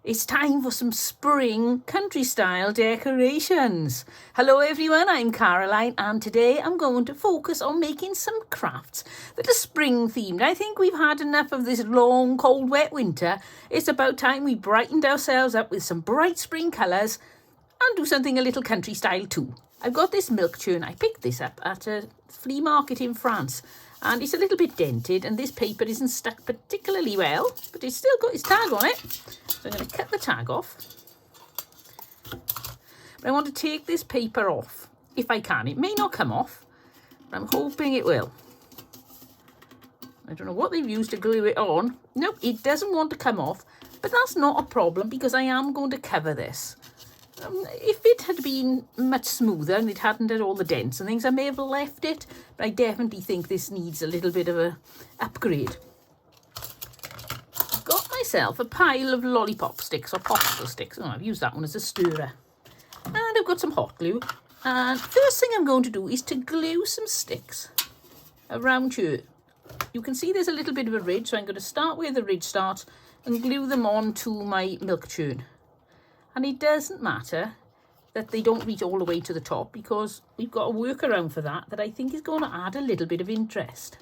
It's time for some spring country-style decorations. Hello everyone, I'm Caroline and today I'm going to focus on making some crafts that are spring themed. I think we've had enough of this long, cold, wet winter. It's about time we brightened ourselves up with some bright spring colours and do something a little country style too. I've got this milk churn. I picked this up at a flea market in France. And it's a little bit dented and this paper isn't stuck particularly well, but it's still got its tag on it. So I'm going to cut the tag off. But I want to take this paper off, if I can. It may not come off, but I'm hoping it will. I don't know what they've used to glue it on. Nope, it doesn't want to come off, but that's not a problem because I am going to cover this. If it had been much smoother and it hadn't had all the dents and things, I may have left it, but I definitely think this needs a little bit of a upgrade. I've got myself a pile of lollipop sticks or popsicle sticks. Oh, I've used that one as a stirrer. And I've got some hot glue. And first thing I'm going to do is to glue some sticks around here. You can see there's a little bit of a ridge, so I'm going to start where the ridge starts and glue them onto my milk churn. And it doesn't matter that they don't reach all the way to the top because we've got a workaround for that I think is going to add a little bit of interest.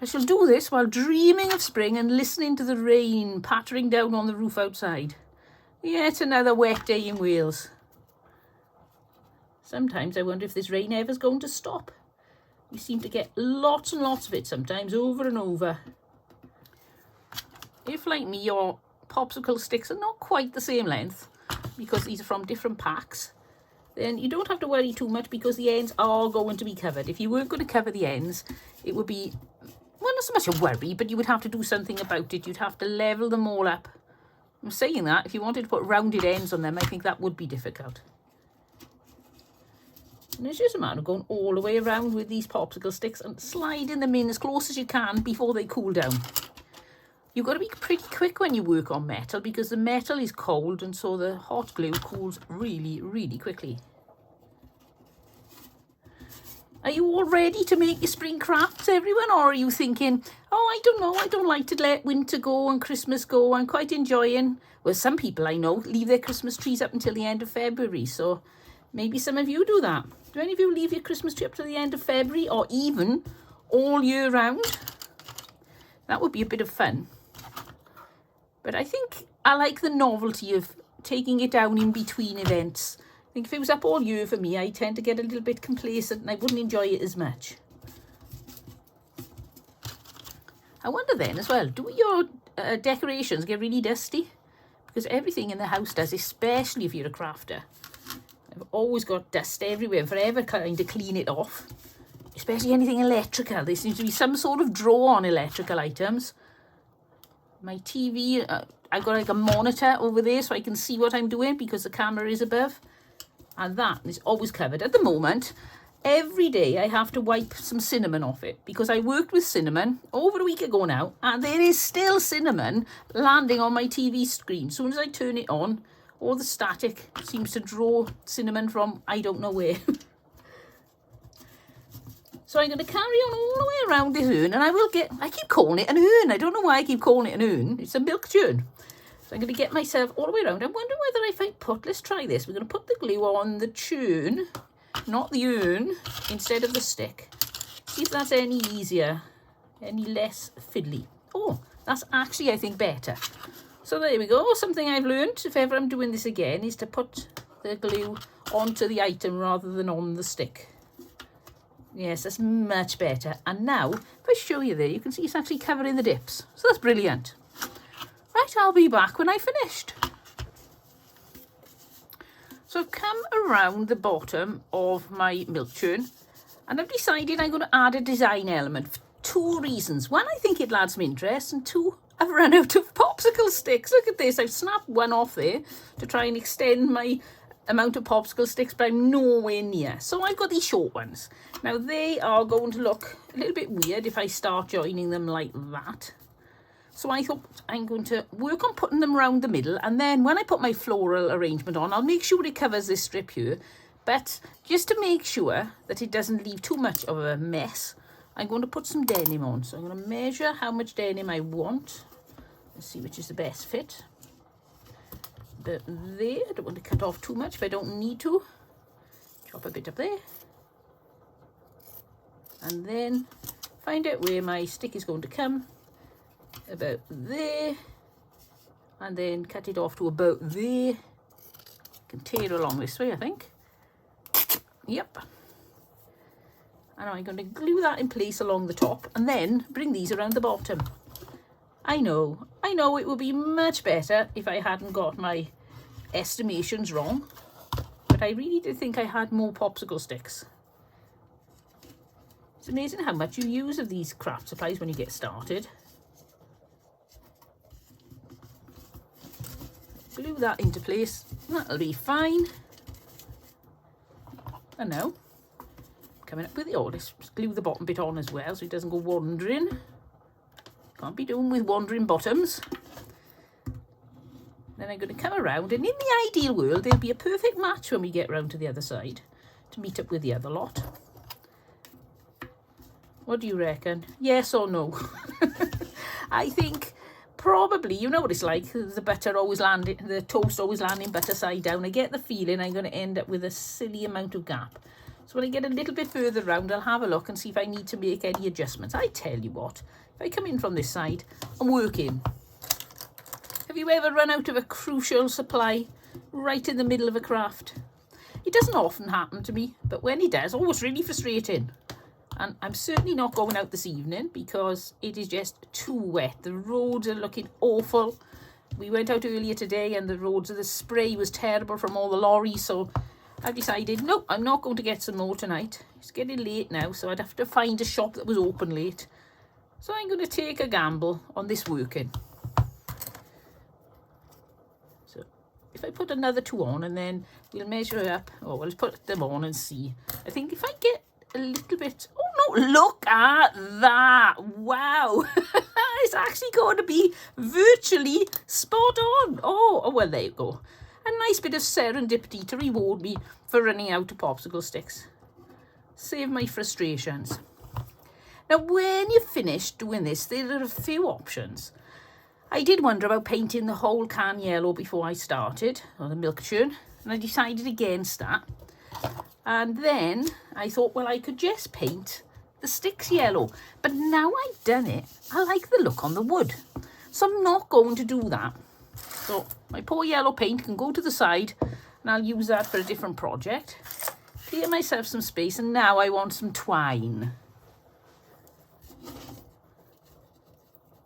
I shall do this while dreaming of spring and listening to the rain pattering down on the roof outside. Yet another wet day in Wales. Sometimes I wonder if this rain ever's going to stop. We seem to get lots and lots of it sometimes, over and over. If, like me, you're popsicle sticks are not quite the same length because these are from different packs, then you don't have to worry too much because the ends are going to be covered. If you weren't going to cover the ends, it would be, well, not so much a worry, but you would have to do something about it. You'd have to level them all up. I'm saying that if you wanted to put rounded ends on them, I think that would be difficult. And it's just a matter of going all the way around with these popsicle sticks and sliding them in as close as you can before they cool down. You've got to be pretty quick when you work on metal because the metal is cold and so the hot glue cools really, really quickly. Are you all ready to make your spring crafts, everyone? Or are you thinking, oh, I don't know, I don't like to let winter go and Christmas go. I'm quite enjoying, well, some people I know leave their Christmas trees up until the end of February. So maybe some of you do that. Do any of you leave your Christmas tree up to the end of February or even all year round? That would be a bit of fun. But I think I like the novelty of taking it down in between events. I think if it was up all year for me, I tend to get a little bit complacent and I wouldn't enjoy it as much. I wonder then as well, do your decorations get really dusty? Because everything in the house does, especially if you're a crafter. I've always got dust everywhere, forever trying to clean it off. Especially anything electrical. There seems to be some sort of draw on electrical items. My TV, I've got like a monitor over there so I can see what I'm doing because the camera is above. And that is always covered. At the moment, every day I have to wipe some cinnamon off it because I worked with cinnamon over a week ago now and there is still cinnamon landing on my TV screen. As soon as I turn it on, all the static seems to draw cinnamon from I don't know where. So I'm going to carry on all the way around this urn and I keep calling it an urn. I don't know why I keep calling it an urn. It's a milk churn. So I'm going to get myself all the way around. I wonder whether if I let's try this. We're going to put the glue on the churn, not the urn, instead of the stick. See if that's any easier, any less fiddly. Oh, that's actually, I think, better. So there we go. Something I've learned, if ever I'm doing this again, is to put the glue onto the item rather than on the stick. Yes, that's much better. And now, if I show you there, you can see it's actually covering the dips. So that's brilliant. Right, I'll be back when I've finished. So I've come around the bottom of my milk churn and I've decided I'm going to add a design element for two reasons. One, I think it'll add some interest, and two, I've run out of popsicle sticks. Look at this. I've snapped one off there to try and extend my amount of popsicle sticks, but I'm nowhere near. So I've got these short ones. Now they are going to look a little bit weird if I start joining them like that. So I thought I'm going to work on putting them around the middle, and then when I put my floral arrangement on, I'll make sure it covers this strip here. But just to make sure that it doesn't leave too much of a mess, I'm going to put some denim on. So I'm going to measure how much denim I want. Let's see which is the best fit. But there, I don't want to cut off too much if I don't need to. Chop a bit up there. And then find out where my stick is going to come. About there. And then cut it off to about there. Can tear along this way, I think. Yep. And I'm going to glue that in place along the top and then bring these around the bottom. I know it would be much better if I hadn't got my estimations wrong, but I really did think I had more popsicle sticks. It's amazing how much you use of these craft supplies when you get started. Glue that into place, that'll be fine. And now, coming up with the let's glue the bottom bit on as well so it doesn't go wandering. Can't be doing with wandering bottoms. Then I'm going to come around, and in the ideal world there'll be a perfect match when we get round to the other side to meet up with the other lot. What do you reckon? Yes or no? I think probably, you know what it's like, the toast always landing butter side down. I get the feeling I'm going to end up with a silly amount of gap. So when I get a little bit further round, I'll have a look and see if I need to make any adjustments. I tell you what, if I come in from this side and work in. Have you ever run out of a crucial supply right in the middle of a craft? It doesn't often happen to me, but when it does, it's really frustrating. And I'm certainly not going out this evening because it is just too wet. The roads are looking awful. We went out earlier today and the spray was terrible from all the lorries, so I've decided, no, I'm not going to get some more tonight. It's getting late now, so I'd have to find a shop that was open late. So I'm going to take a gamble on this working. So if I put another 2 on and then we'll measure up, let's put them on and see. I think if I get a little bit, oh no, look at that. Wow. It's actually going to be virtually spot on. Oh, well, there you go. A nice bit of serendipity to reward me for running out of popsicle sticks. Save my frustrations. Now, when you're finished doing this, there are a few options. I did wonder about painting the whole can yellow before I started, or the milk churn, and I decided against that. And then I thought, well, I could just paint the sticks yellow. But now I've done it, I like the look on the wood. So I'm not going to do that. So my poor yellow paint can go to the side and I'll use that for a different project. Clear myself some space, and now I want some twine.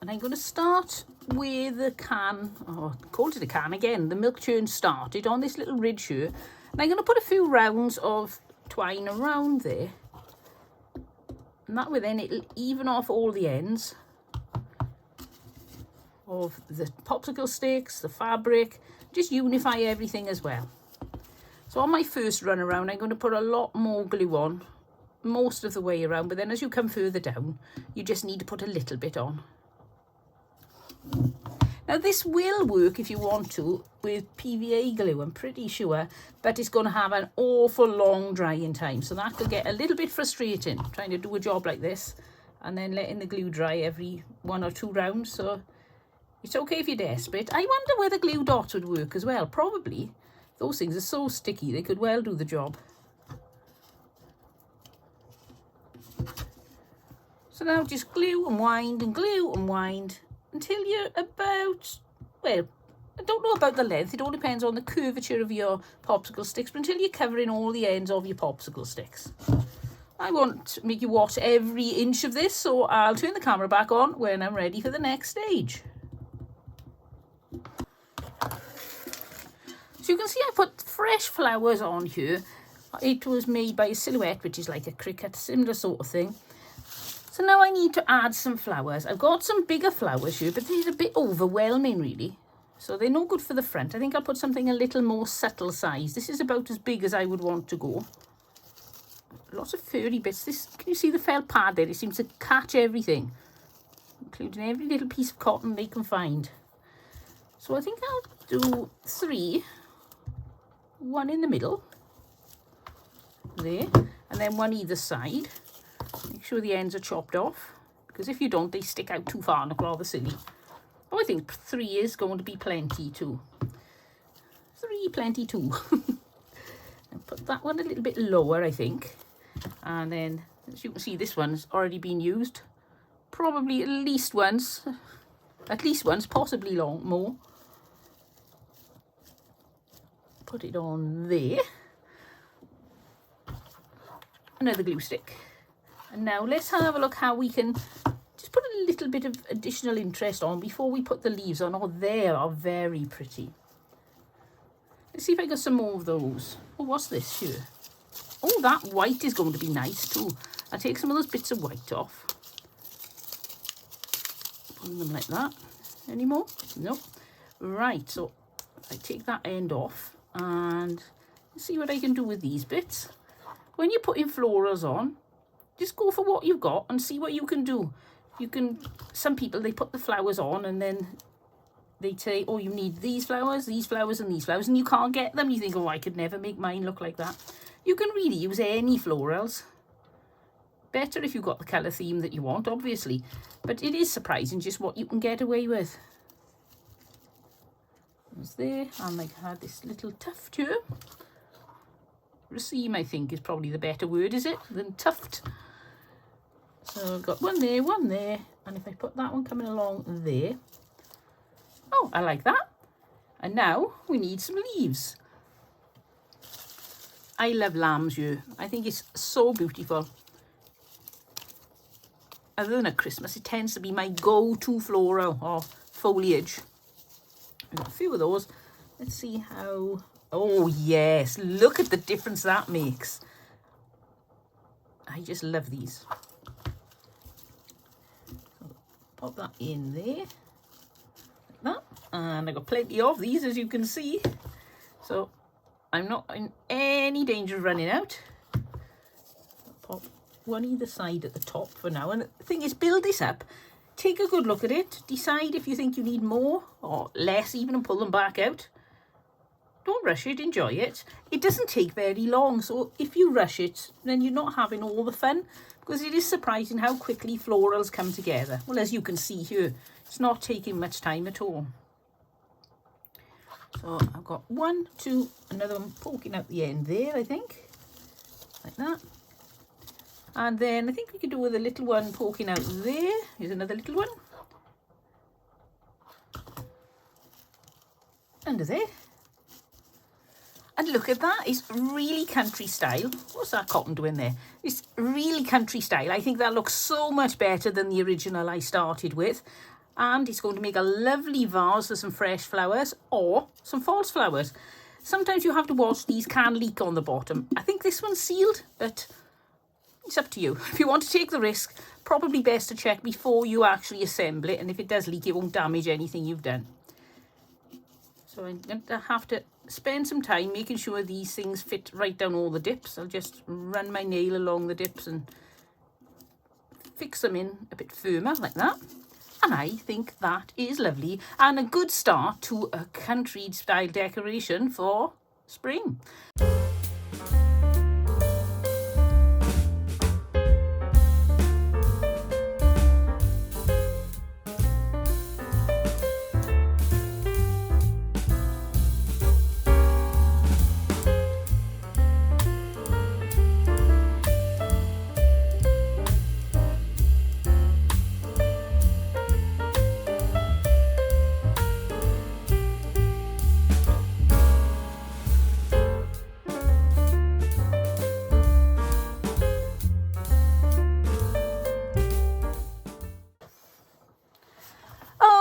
And I'm going to start with the can, called it a can again, the milk churn started on this little ridge here. And I'm going to put a few rounds of twine around there. And that way then it'll even off all the ends of the popsicle sticks, the fabric, just unify everything as well. So on my first run around, I'm going to put a lot more glue on most of the way around, but then as you come further down, you just need to put a little bit on. Now this will work if you want to with PVA glue, I'm pretty sure, but it's going to have an awful long drying time, so that could get a little bit frustrating trying to do a job like this and then letting the glue dry every 1 or 2 rounds. So it's okay if you're desperate. I wonder whether glue dots would work as well. Probably. Those things are so sticky, they could well do the job. So now just glue and wind until you're about, well, I don't know about the length, it all depends on the curvature of your popsicle sticks, but until you're covering all the ends of your popsicle sticks. I won't make you watch every inch of this, so I'll turn the camera back on when I'm ready for the next stage. So you can see I put fresh flowers on here. It was made by a Silhouette, which is like a cricket, similar sort of thing. So now I need to add some flowers. I've got some bigger flowers here, but they're a bit overwhelming really. So they're no good for the front. I think I'll put something a little more subtle size. This is about as big as I would want to go. Lots of furry bits. Can you see the felt pad there? It seems to catch everything, including every little piece of cotton they can find. So I think I'll do 3. 1 in the middle. There. And then 1 either side. Make sure the ends are chopped off, because if you don't, they stick out too far and look rather silly. Oh, I think 3 is going to be plenty too. 3 plenty too. And put that one a little bit lower, I think. And then, as you can see, this one's already been used. Probably at least once, possibly more. Put it on there. Another glue stick. And now let's have a look how we can just put a little bit of additional interest on before we put the leaves on. Oh, they are very pretty. Let's see if I got some more of those. Oh, what's this here? Oh, that white is going to be nice too. I'll take some of those bits of white off. Put them like that. Any more? Nope. Right, so I take that end off and see what I can do with these bits. When you're putting florals on, just go for what you've got and see what you can do. Some people, they put the flowers on and then they say, oh, you need these flowers, and these flowers, and you can't get them. You think, oh, I could never make mine look like that. You can really use any florals. Better if you've got the colour theme that you want, obviously. But it is surprising just what you can get away with. It's there, and I had this little tuft here. Raceme, I think, is probably the better word, is it, than tuft. So I've got one there, and if I put that one coming along there. Oh, I like that. And now we need some leaves. I love lamb's yew. I think it's so beautiful. Other than at Christmas, it tends to be my go-to floral or foliage. I've got a few of those. Let's see how... Oh, yes. Look at the difference that makes. I just love these. So pop that in there. Like that. And I've got plenty of these, as you can see. So I'm not in any danger of running out. Pop one either side at the top for now. And the thing is, build this up. Take a good look at it. Decide if you think you need more or less even, and pull them back out. Don't rush it, enjoy it. It doesn't take very long, so if you rush it, then you're not having all the fun, because it is surprising how quickly florals come together. Well, as you can see here, it's not taking much time at all. So I've got one, two, another one poking out the end there, I think. Like that. And then I think we could do with a little one poking out there. Here's another little one. Under there. And look at that, it's really country style. What's that cotton doing there? It's really country style. I think that looks so much better than the original I started with. And it's going to make a lovely vase with some fresh flowers or some false flowers. Sometimes you have to watch, these can leak on the bottom. I think this one's sealed, but it's up to you. If you want to take the risk, probably best to check before you actually assemble it. And if it does leak, it won't damage anything you've done. So I'm going to have to spend some time making sure these things fit right down all the dips. I'll just run my nail along the dips and fix them in a bit firmer like that. And I think that is lovely and a good start to a country style decoration for spring.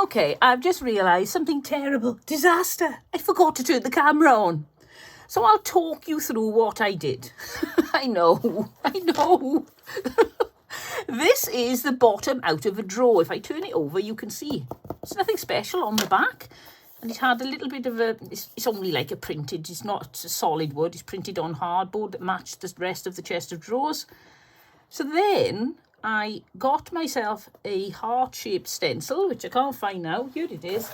Okay, I've just realised something terrible. Disaster. I forgot to turn the camera on. So I'll talk you through what I did. I know. This is the bottom out of a drawer. If I turn it over, you can see. There's nothing special on the back. And it had a little bit of a... It's only like a printed. It's not solid wood. It's printed on hardboard that matched the rest of the chest of drawers. So then I got myself a heart-shaped stencil, which I can't find now. Here it is.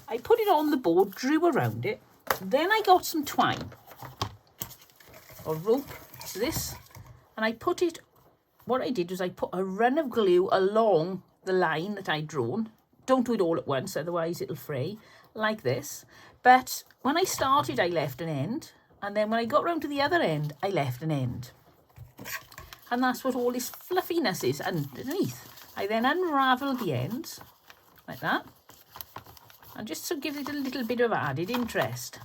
I put it on the board, drew around it. Then I got some twine or rope, this, and I put it, what I did was I put a run of glue along the line that I'd drawn. don't do it all at once, otherwise it'll fray, like this. But when I started, I left an end, and then when I got round to the other end, I left an end. And that's what all this fluffiness is underneath. I then unravel the ends, like that, and just to give it a little bit of added interest.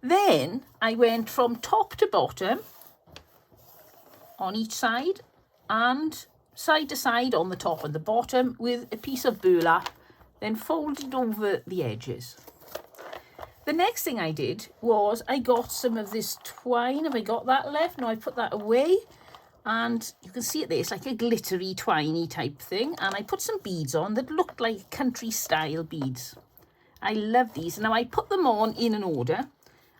Then I went from top to bottom on each side, and side to side on the top and the bottom with a piece of burlap, then folded over the edges. The next thing I did was I got some of this twine. Have I got that left? No, I put that away. And you can see it there, it's like a glittery, twiny type thing. And I put some beads on that looked like country style beads. I love these. Now I put them on in an order.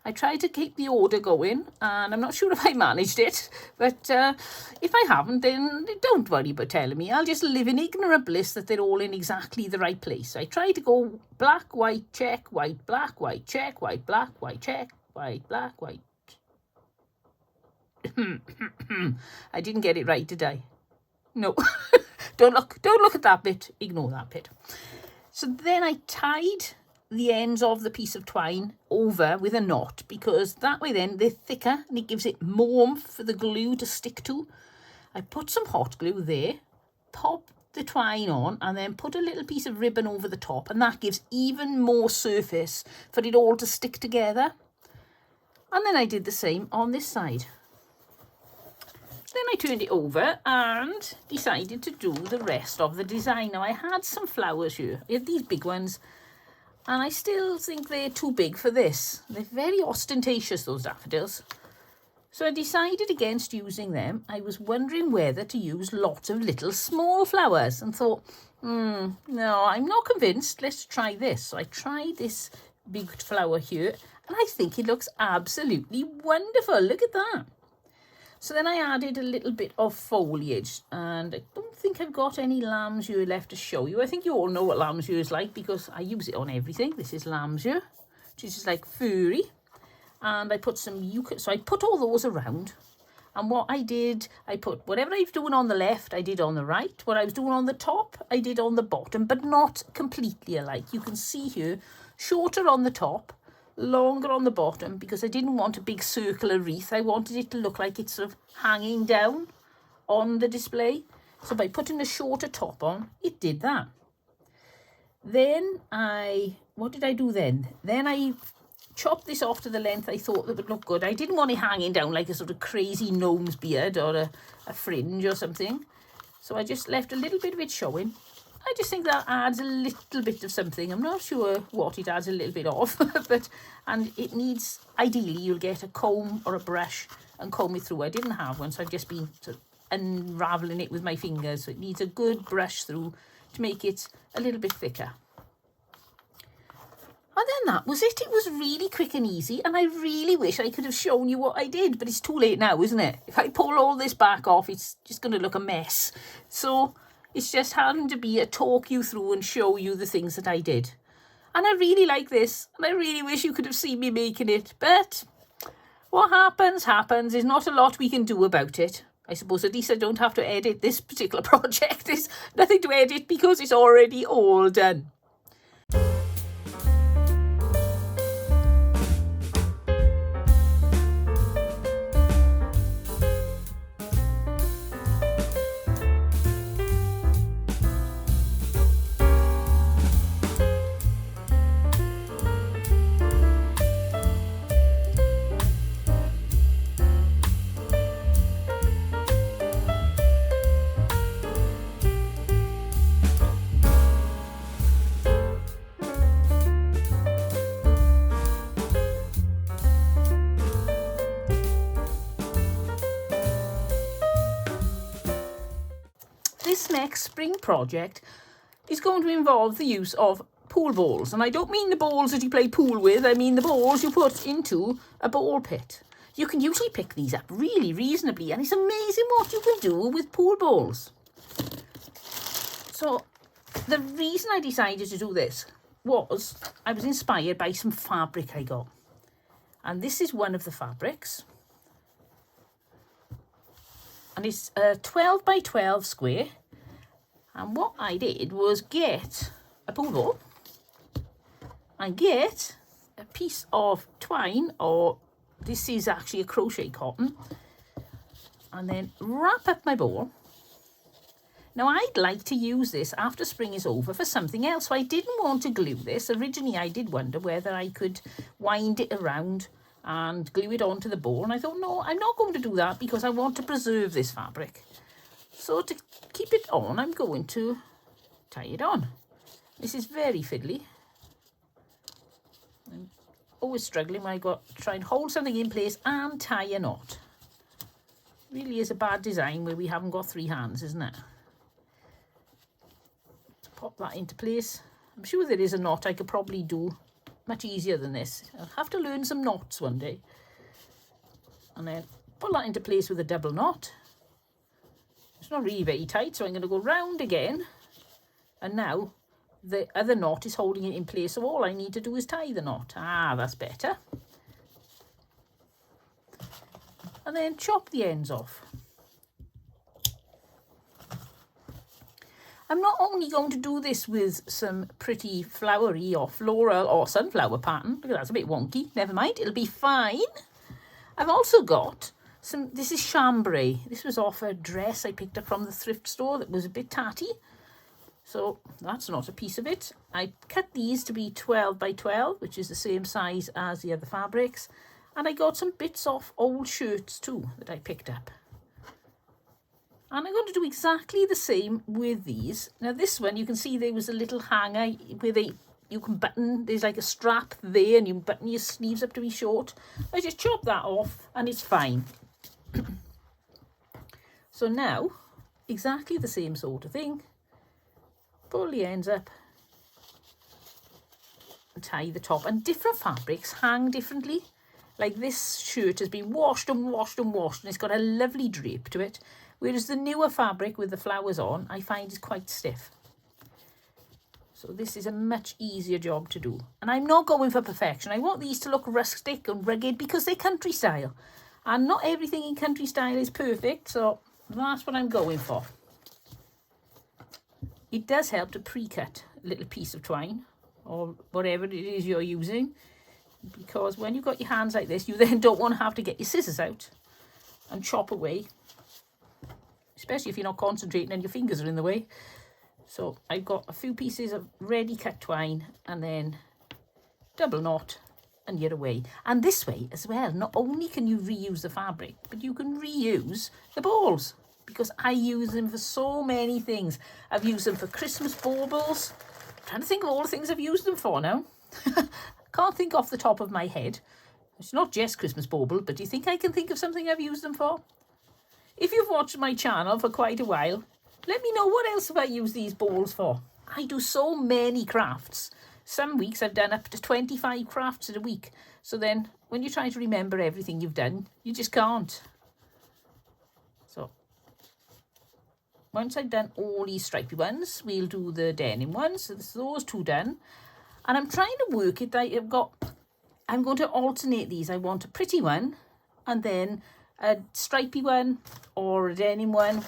I tried to keep the order going, and I'm not sure if I managed it, but if I haven't, then don't worry about telling me. I'll just live in ignorant bliss that they're all in exactly the right place. I tried to go black, white, check, white, black, white, check, white, black, white, check, white, black, white. I didn't get it right, did I? No. Don't look at that bit. Ignore that bit. So then I tied the ends of the piece of twine over with a knot, because that way then they're thicker and it gives it more oomph for the glue to stick to. I put some hot glue there, pop the twine on, and then put a little piece of ribbon over the top, and that gives even more surface for it all to stick together. And then I did the same on this side. Then I turned it over and decided to do the rest of the design. Now I had some flowers here. I had these big ones, and I still think they're too big for this. They're very ostentatious, those daffodils. So I decided against using them. I was wondering whether to use lots of little small flowers, and thought, no, I'm not convinced. Let's try this. So I tried this big flower here, and I think it looks absolutely wonderful. Look at that. So then I added a little bit of foliage, and I don't think I've got any lambsure left to show you. I think you all know what lambsure is like because I use it on everything. This is lambsure, which is just like furry. And I put some eucalypt, so I put all those around. And what I did, I put whatever I was doing on the left, I did on the right. What I was doing on the top, I did on the bottom, but not completely alike. You can see here, shorter on the top, longer on the bottom, because I didn't want a big circular wreath. I wanted it to look like it's sort of hanging down on the display. So by putting a shorter top on, it did that. Then what did I do then? Then I chopped this off to the length I thought that would look good. I didn't want it hanging down like a sort of crazy gnome's beard or a fringe or something. So I just left a little bit of it showing. I just think that adds a little bit of something. I'm not sure what it adds a little bit of, and it needs, ideally, you'll get a comb or a brush and comb it through. I didn't have one, so I've just been sort of unraveling it with my fingers. So it needs a good brush through to make it a little bit thicker. And then that was it. It was really quick and easy, and I really wish I could have shown you what I did, but it's too late now, isn't it? If I pull all this back off, it's just going to look a mess. So it's just having to be a talk you through and show you the things that I did. And I really like this, and I really wish you could have seen me making it. But what happens. There's not a lot we can do about it. I suppose at least I don't have to edit this particular project. There's nothing to edit because it's already all done. This next spring project is going to involve the use of pool balls. And I don't mean the balls that you play pool with, I mean the balls you put into a ball pit. You can usually pick these up really reasonably, and it's amazing what you can do with pool balls. So the reason I decided to do this was I was inspired by some fabric I got. And this is one of the fabrics. And it's a 12 by 12 square. And what I did was get a pool ball and get a piece of twine, or this is actually a crochet cotton, and then wrap up my ball. Now I'd like to use this after spring is over for something else, so I didn't want to glue this. Originally I did wonder whether I could wind it around and glue it onto the ball, and I thought, no, I'm not going to do that because I want to preserve this fabric. So to keep it on, I'm going to tie it on. This is very fiddly. I'm always struggling when I got to try and hold something in place and tie a knot. Really is a bad design where we haven't got 3 hands, isn't it? Let's pop that into place. I'm sure there is a knot I could probably do much easier than this. I'll have to learn some knots one day. And then pull that into place with a double knot. It's not really very tight, so I'm going to go round again. And now the other knot is holding it in place, so all I need to do is tie the knot. Ah, that's better. And then chop the ends off. I'm not only going to do this with some pretty flowery or floral or sunflower pattern. Look, that's a bit wonky. Never mind, it'll be fine. I've also got some, this is chambray. This was off a dress I picked up from the thrift store that was a bit tatty. So that's not a piece of it. I cut these to be 12 by 12, which is the same size as the other fabrics. And I got some bits off old shirts too that I picked up. And I'm going to do exactly the same with these. Now this one, you can see there was a little hanger where you can button, there's like a strap there and you button your sleeves up to be short. I just chop that off and it's fine. So now, exactly the same sort of thing. Pull the ends up and tie the top. And different fabrics hang differently. Like this shirt has been washed and washed and washed and it's got a lovely drape to it. Whereas the newer fabric with the flowers on, I find is quite stiff. So this is a much easier job to do. And I'm not going for perfection. I want these to look rustic and rugged because they're country style. And not everything in country style is perfect, so that's what I'm going for. It does help to pre-cut a little piece of twine or whatever it is you're using, because when you've got your hands like this, you then don't want to have to get your scissors out and chop away, especially if you're not concentrating and your fingers are in the way. So I've got a few pieces of ready cut twine and then double knot and you're away. And this way as well, not only can you reuse the fabric, but you can reuse the balls, because I use them for so many things. I've used them for Christmas baubles. I'm trying to think of all the things I've used them for now. Can't think off the top of my head. It's not just Christmas bauble, but do you think I can think of something I've used them for? If you've watched my channel for quite a while, let me know what else have I used these balls for. I do so many crafts. Some weeks I've done up to 25 crafts in a week. So then when you try to remember everything you've done, you just can't. So once I've done all these stripy ones, we'll do the denim ones. So there's those 2 done. And I'm trying to work it. I'm going to alternate these. I want a pretty one and then a stripy one or a denim one.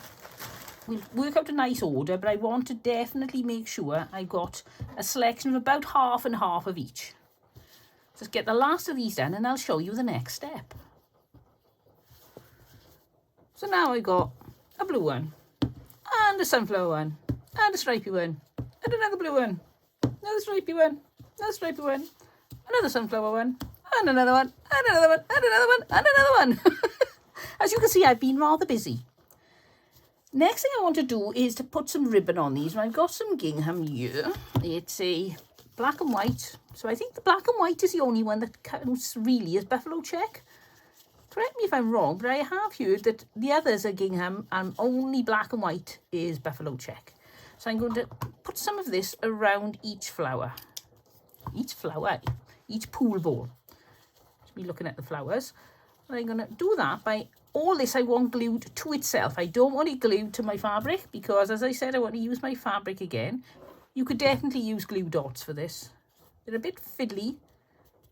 We'll work out a nice order, but I want to definitely make sure I got a selection of about half and half of each. Just get the last of these done and I'll show you the next step. So now I got a blue one and a sunflower one and a stripy one and another blue one, another stripy one, another stripy one, another sunflower one, and another one, and another one, and another one, and another one. As you can see, I've been rather busy. Next thing I want to do is to put some ribbon on these. I've got some gingham here. It's a black and white. So I think the black and white is the only one that counts really as buffalo check. Correct me if I'm wrong, but I have heard that the others are gingham and only black and white is buffalo check. So I'm going to put some of this around each flower. Each pool ball. Just be looking at the flowers. And I'm going to do that by all this I want glued to itself. I don't want it glued to my fabric because, as I said, I want to use my fabric again. You could definitely use glue dots for this. They're a bit fiddly,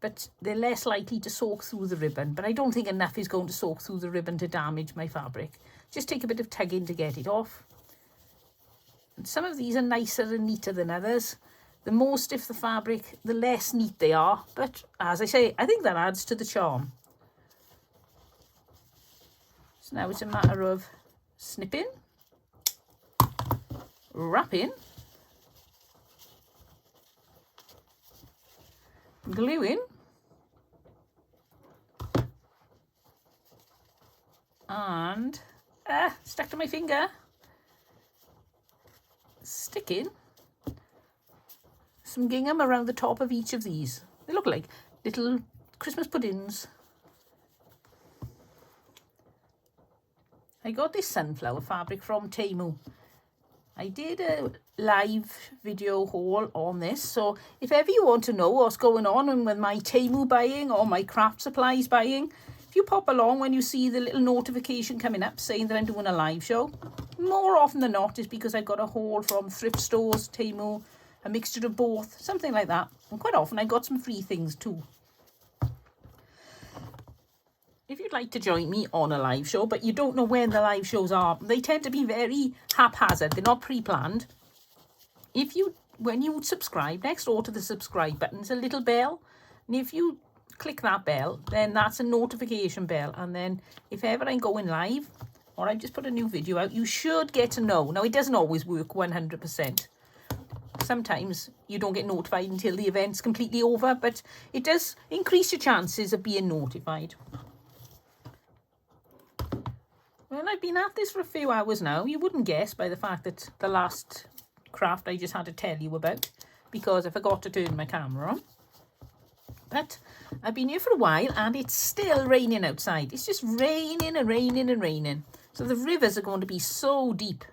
but they're less likely to soak through the ribbon. But I don't think enough is going to soak through the ribbon to damage my fabric. Just take a bit of tugging to get it off. And some of these are nicer and neater than others. The more stiff the fabric, the less neat they are. But as I say, I think that adds to the charm. So now it's a matter of snipping, wrapping, gluing, and stuck to my finger, sticking some gingham around the top of each of these. They look like little Christmas puddings. I got this sunflower fabric from Temu. I did a live video haul on this, so if ever you want to know what's going on with my Temu buying or my craft supplies buying, if you pop along when you see the little notification coming up saying that I'm doing a live show, more often than not is because I've got a haul from thrift stores, Temu, a mixture of both, something like that. And quite often I got some free things too. If you'd like to join me on a live show, but you don't know when the live shows are, they tend to be very haphazard. They're not pre-planned. When you subscribe, next door to the subscribe button is a little bell. And if you click that bell, then that's a notification bell. And then if ever I'm going live, or I've just put a new video out, you should get to know. Now, it doesn't always work 100%. Sometimes you don't get notified until the event's completely over, but it does increase your chances of being notified. Well, I've been at this for a few hours now. You wouldn't guess by the fact that the last craft I just had to tell you about, because I forgot to turn my camera on. But I've been here for a while and it's still raining outside. It's just raining and raining and raining. So the rivers are going to be so deep.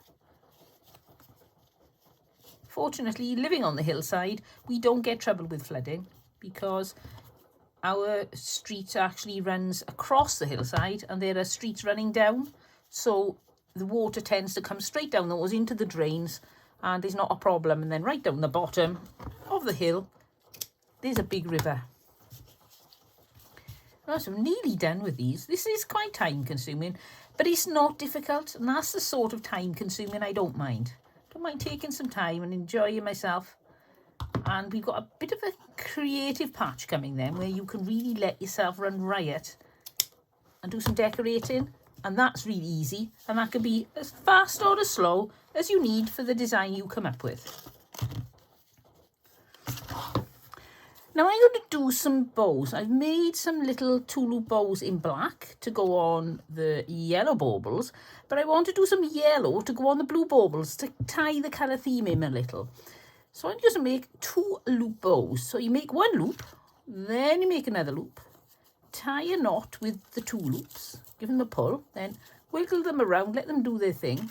Fortunately, living on the hillside, we don't get trouble with flooding because our street actually runs across the hillside and there are streets running down. So the water tends to come straight down those into the drains and there's not a problem. And then right down the bottom of the hill, there's a big river. Well, so I'm nearly done with these. This is quite time consuming, but it's not difficult. And that's the sort of time consuming I don't mind. Don't mind taking some time and enjoying myself. And we've got a bit of a creative patch coming then where you can really let yourself run riot and do some decorating. And that's really easy. And that can be as fast or as slow as you need for the design you come up with. Now I'm going to do some bows. I've made some little tulip bows in black to go on the yellow baubles. But I want to do some yellow to go on the blue baubles to tie the colour theme in a little. So I'm just going to make 2 loop bows. So you make 1 loop, then you make another loop, tie a knot with the 2 loops, give them a pull, then wiggle them around, let them do their thing.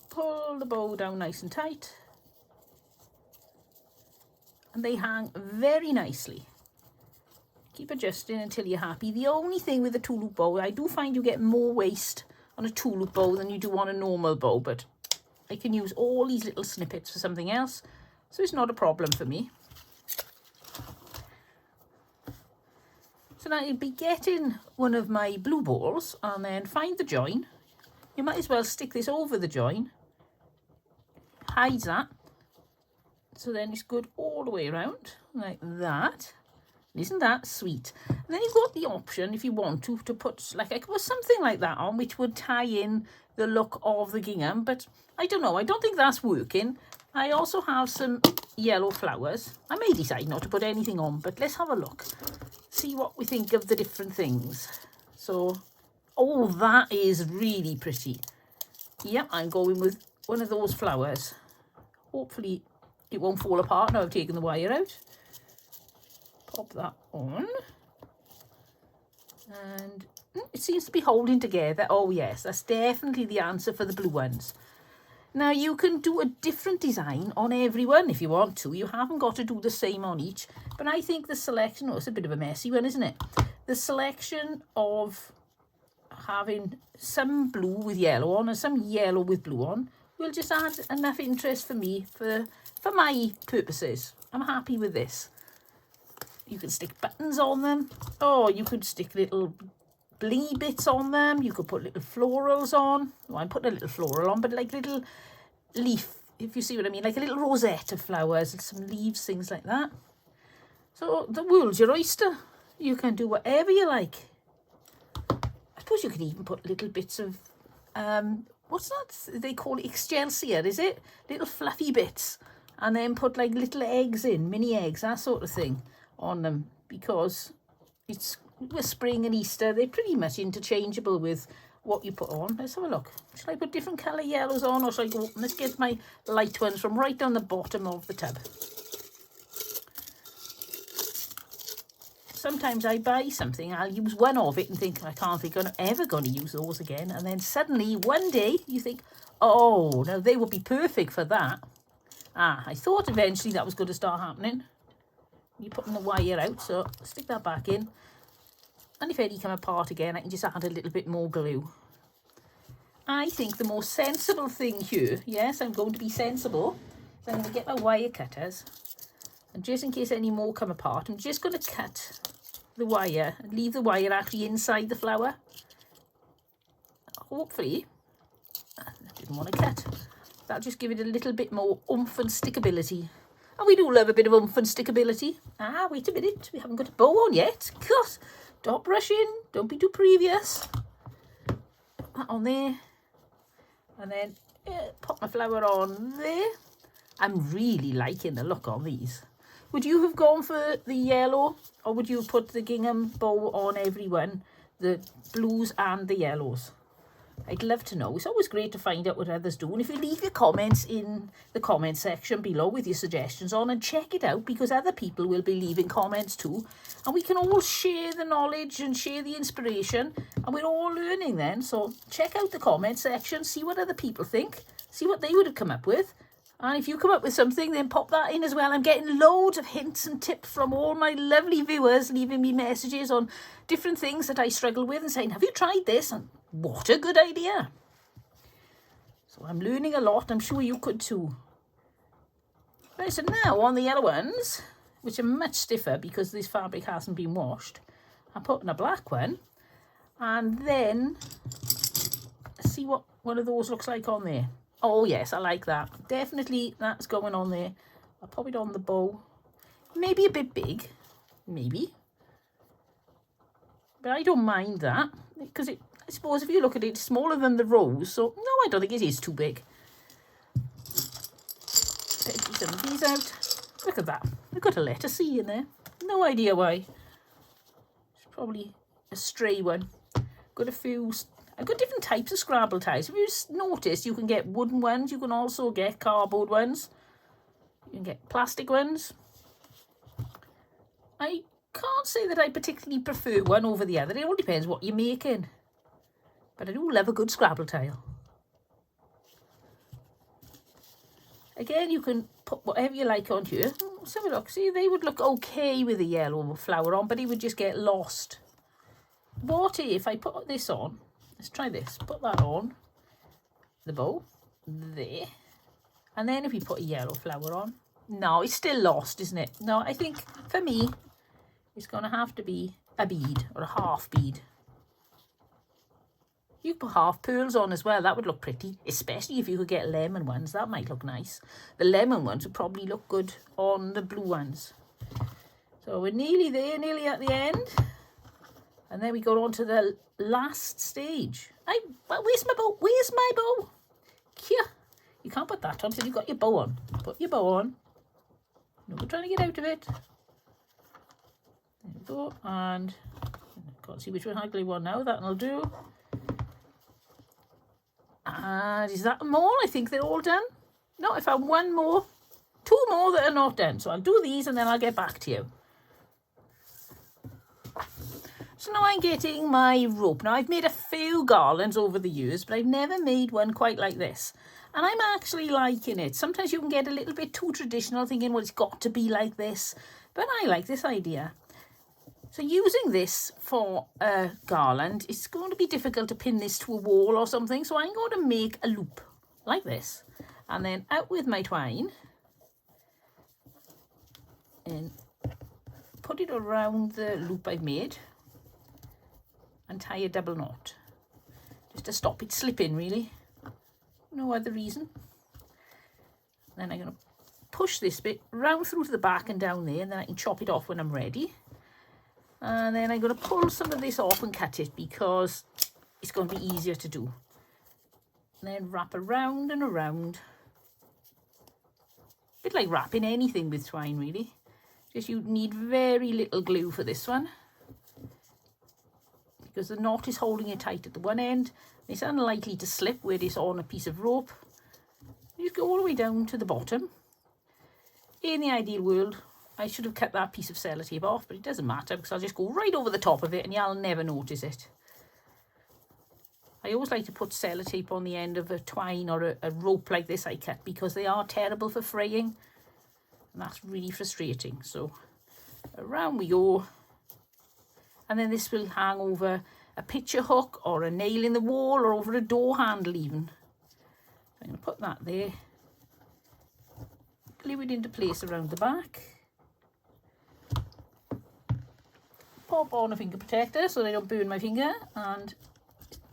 Pull the bow down nice and tight. And they hang very nicely. Keep adjusting until you're happy. The only thing with a 2 loop bow, I do find you get more waste on a 2 loop bow than you do on a normal bow, but I can use all these little snippets for something else, so it's not a problem for me. So now you'll be getting one of my blue balls and then find the join. You might as well stick this over the join. Hides that. So then it's good all the way around, like that. Isn't that sweet? And then you've got the option, if you want to put, like I could put something like that on, which would tie in the look of the gingham, but I don't know. I don't think that's working. I also have some yellow flowers. I may decide not to put anything on, but let's have a look. See what we think of the different things. So, oh, that is really pretty. Yep, I'm going with one of those flowers. Hopefully it won't fall apart now I've taken the wire out. Pop that on. And it seems to be holding together. Oh yes, that's definitely the answer for the blue ones. Now you can do a different design on every one if you want to. You haven't got to do the same on each. But I think the selection, oh, it's a bit of a messy one, isn't it? The selection of having some blue with yellow on and some yellow with blue on will just add enough interest for me for my purposes. I'm happy with this. You can stick buttons on them. Oh, you could stick little blingy bits on them. You could put little florals on. Well, I'm putting a little floral on, but like little leaf if you see what I mean, like a little rosette of flowers and some leaves, things like that. So the world's your oyster. You can do whatever you like. I suppose you can even put little bits of, what's that? They call it excelsior, is it? Little fluffy bits. And then put like little eggs in, mini eggs, that sort of thing on them. Because it's with spring and Easter, they're pretty much interchangeable with what you put on. Let's have a look. Should I put different colour yellows on, or should I go, let's get my light ones from right down the bottom of the tub. Sometimes I buy something, I'll use one of it and think, I can't think I'm ever going to use those again. And then suddenly one day you think, oh, now they would be perfect for that. I thought eventually that was going to start happening. You're putting the wire out, so stick that back in. And if any come apart again, I can just add a little bit more glue. I think the most sensible thing here, yes, I'm going to be sensible, so I'm going to get my wire cutters. And just in case any more come apart, I'm just going to cut the wire and leave the wire actually inside the flower. Hopefully, I didn't want to cut. That'll just give it a little bit more oomph and stickability. And we do love a bit of oomph and stickability. Wait a minute, we haven't got a bow on yet. God, stop rushing, don't be too previous. Put that on there. And then pop my flower on there. I'm really liking the look on these. Would you have gone for the yellow, or would you have put the gingham bow on every one, the blues and the yellows? I'd love to know. It's always great to find out what others do. And if you leave your comments in the comment section below with your suggestions on, and check it out, because other people will be leaving comments too. And we can all share the knowledge and share the inspiration. And we're all learning then. So check out the comment section, see what other people think, see what they would have come up with. And if you come up with something, then pop that in as well. I'm getting loads of hints and tips from all my lovely viewers, leaving me messages on different things that I struggle with and saying, have you tried this? And what a good idea. So I'm learning a lot. I'm sure you could too. Right, so now on the yellow ones, which are much stiffer because this fabric hasn't been washed, I'm putting a black one. And then let's see what one of those looks like on there. Oh yes, I like that. Definitely that's going on there. I'll pop it on the bow. Maybe a bit big, maybe. But I don't mind that, because I suppose if you look at it, it's smaller than the rose. So no, I don't think it is too big. Take some of these out. Look at that. We've got a letter C in there. No idea why. It's probably a stray one. Got a few... I've got different types of Scrabble ties. If you notice, you can get wooden ones. You can also get cardboard ones. You can get plastic ones. I can't say that I particularly prefer one over the other. It all depends what you're making. But I do love a good Scrabble tile. Again, you can put whatever you like on here. Let's have a look. See, they would look okay with a yellow flower on, but it would just get lost. What if I put this on? Let's try this. Put that on the bow there. And then if we put a yellow flower on. No, it's still lost, isn't it? No, I think for me, it's going to have to be a bead or a half bead. You could put half pearls on as well. That would look pretty, especially if you could get lemon ones. That might look nice. The lemon ones would probably look good on the blue ones. So we're nearly there, nearly at the end. And then we go on to the last stage. Where's my bow? Where's my bow? Here. You can't put that on until you've got your bow on. Put your bow on. No, we're trying to get out of it. There we go. And I can't see which one I glue on now. That'll do. And is that them all? I think they're all done. No, I found one more. Two more that are not done. So I'll do these and then I'll get back to you. So now I'm getting my rope. Now I've made a few garlands over the years, but I've never made one quite like this. And I'm actually liking it. Sometimes you can get a little bit too traditional, thinking, well, it's got to be like this. But I like this idea. So using this for a garland, it's going to be difficult to pin this to a wall or something. So I'm going to make a loop like this. And then out with my twine. And put it around the loop I've made. And tie a double knot. Just to stop it slipping, really. No other reason. Then I'm going to push this bit round through to the back and down there, and then I can chop it off when I'm ready. And then I'm going to pull some of this off and cut it because it's going to be easier to do. And then wrap around and around. A bit like wrapping anything with twine, really. Just you need very little glue for this one, because the knot is holding it tight at the one end. It's unlikely to slip where it's on a piece of rope. You just go all the way down to the bottom. In the ideal world, I should have cut that piece of sellotape off, but it doesn't matter because I'll just go right over the top of it and you'll never notice it. I always like to put sellotape on the end of a twine or a rope like this I cut, because they are terrible for fraying, and that's really frustrating. So around we go, and then this will hang over a picture hook or a nail in the wall or over a door handle even. I'm going to put that there, glue it into place around the back, pop on a finger protector so they don't burn my finger, and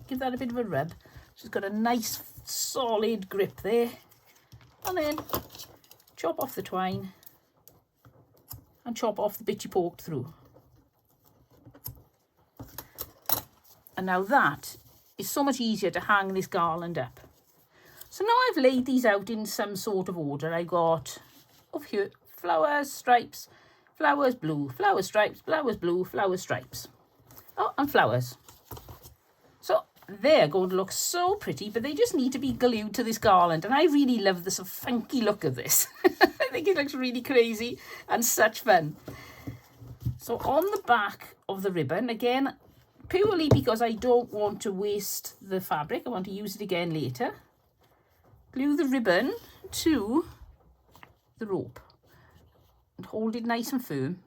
give that a bit of a rub. So it's got a nice solid grip there. And then chop off the twine and chop off the bit you poked through. And now that is so much easier to hang this garland up. So now I've laid these out in some sort of order. I got over here flowers, stripes, flowers, blue, flowers, stripes, flowers, blue, flowers, stripes. Oh, and flowers. So they're going to look so pretty, but they just need to be glued to this garland. And I really love the sort of funky look of this. I think it looks really crazy and such fun. So on the back of the ribbon, again, purely because I don't want to waste the fabric, I want to use it again later, glue the ribbon to the rope and hold it nice and firm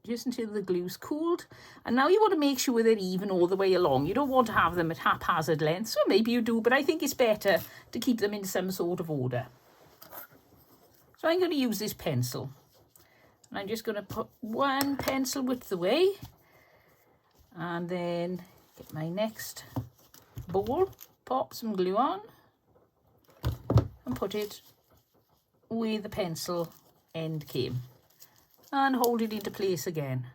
just until the glue's cooled. And now you want to make sure they're even all the way along. You don't want to have them at haphazard lengths, or maybe you do, but I think it's better to keep them in some sort of order. So I'm going to use this pencil, and I'm just going to put one pencil width away, and then get my next ball, pop some glue on and put it where the pencil end came, and hold it into place again.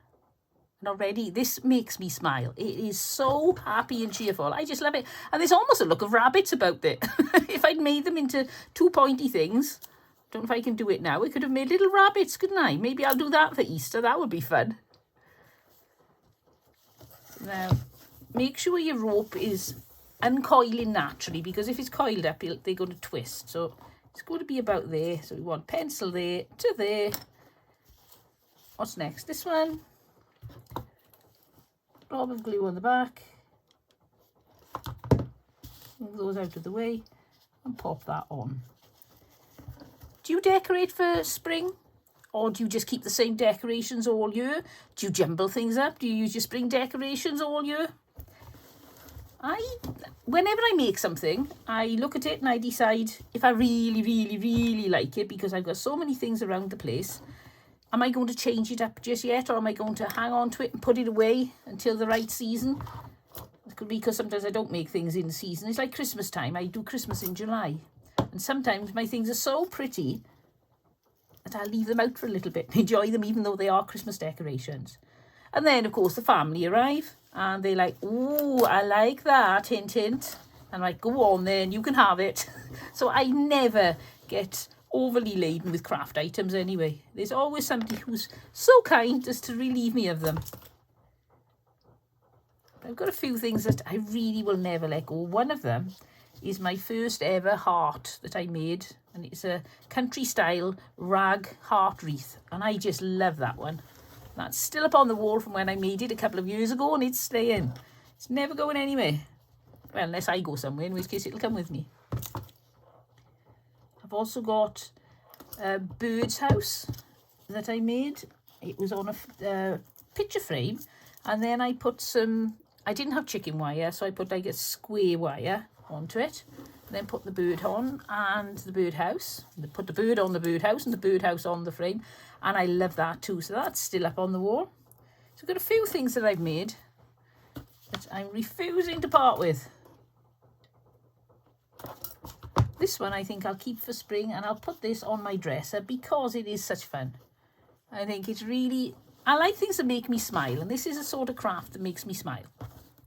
And already this makes me smile. It is so happy and cheerful. I just love it. And there's almost a look of rabbits about it. If I'd made them into two pointy things, don't know if I can do it now, I could have made little rabbits, couldn't I? Maybe I'll do that for Easter. That would be fun. Now, make sure your rope is uncoiling naturally, because if it's coiled up, they're going to twist. So it's going to be about there. So we want pencil there to there. What's next? This one. Blob of glue on the back. Move those out of the way and pop that on. Do you decorate for spring? Or do you just keep the same decorations all year? Do you jumble things up? Do you use your spring decorations all year? Whenever I make something, I look at it and I decide if I really, really, really like it, because I've got so many things around the place. Am I going to change it up just yet, or am I going to hang on to it and put it away until the right season? It could be because sometimes I don't make things in season. It's like Christmas time. I do Christmas in July. And sometimes my things are so pretty that I'll leave them out for a little bit and enjoy them even though they are Christmas decorations. And then, of course, the family arrive and they're like, ooh, I like that, hint, hint. And I'm like, go on then, you can have it. So I never get overly laden with craft items anyway. There's always somebody who's so kind as to relieve me of them. I've got a few things that I really will never let go. One of them is my first ever heart that I made, and it's a country style rag heart wreath, and I just love that one. That's still up on the wall from when I made it a couple of years ago, and it's staying. It's never going anywhere. Well, unless I go somewhere, in which case it'll come with me. I've also got a bird's house that I made. It was on a picture frame, and then I put I didn't have chicken wire, so I put like a square wire onto it, and then put the bird on and the birdhouse. Put the bird on the birdhouse and the birdhouse on the frame, and I love that too. So that's still up on the wall. So I've got a few things that I've made that I'm refusing to part with. This one I think I'll keep for spring, and I'll put this on my dresser because it is such fun. I think it's really, I like things that make me smile, and this is a sort of craft that makes me smile.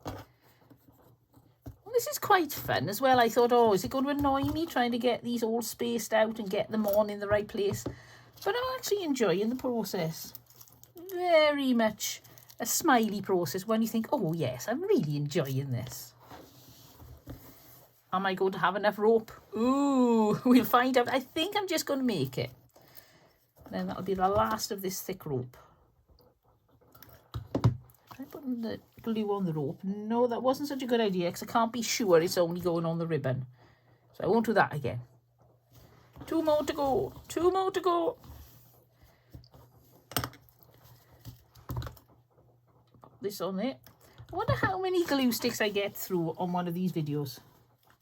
Well, this is quite fun as well. I thought, oh, is it going to annoy me trying to get these all spaced out and get them on in the right place? But I'm actually enjoying the process. Very much a smiley process when you think, oh yes, I'm really enjoying this. Am I going to have enough rope? Ooh, we'll find out. I think I'm just going to make it. Then that'll be the last of this thick rope. Try putting the glue on the rope. No, that wasn't such a good idea because I can't be sure it's only going on the ribbon. So I won't do that again. 2 more to go. 2 more to go. Put this on there. I wonder how many glue sticks I get through on one of these videos.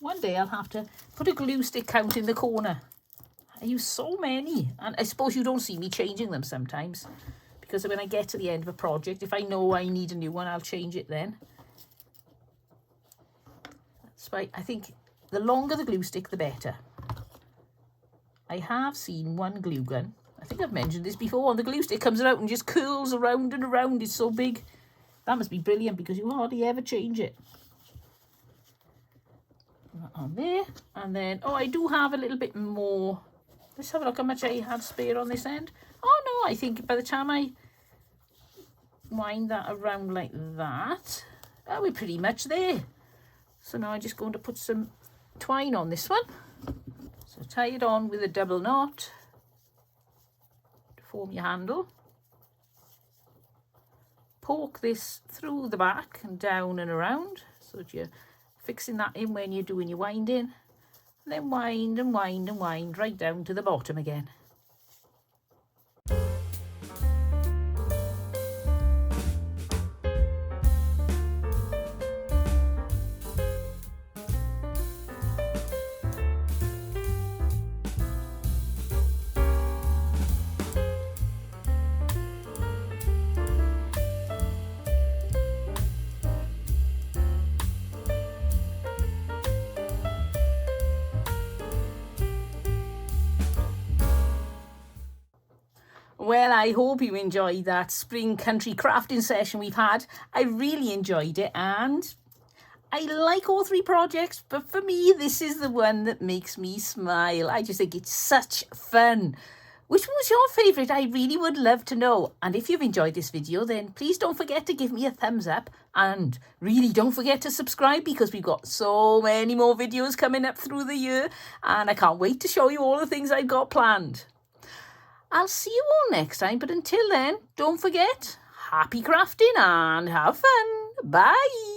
One day I'll have to put a glue stick count in the corner. I use so many, and I suppose you don't see me changing them sometimes, because when I get to the end of a project, if I know I need a new one, I'll change it then. That's why I think the longer the glue stick, the better. I have seen one glue gun, I think I've mentioned this before, and the glue stick comes out and just curls around and around. It's so big. That must be brilliant because you hardly ever change it. On there, and then, oh, I do have a little bit more. Let's have a look how much I have spare on this end. Oh no, I think by the time I wind that around like that, we're pretty much there. So now I'm just going to put some twine on this one. So tie it on with a double knot to form your handle. Poke this through the back and down and around so that you're fixing that in when you're doing your winding, and then wind and wind and wind right down to the bottom again. Well, I hope you enjoyed that spring country crafting session we've had. I really enjoyed it, and I like all 3 projects, but for me, this is the one that makes me smile. I just think it's such fun. Which one was your favourite? I really would love to know. And if you've enjoyed this video, then please don't forget to give me a thumbs up, and really don't forget to subscribe because we've got so many more videos coming up through the year, and I can't wait to show you all the things I've got planned. I'll see you all next time, but until then, don't forget, happy crafting and have fun. Bye.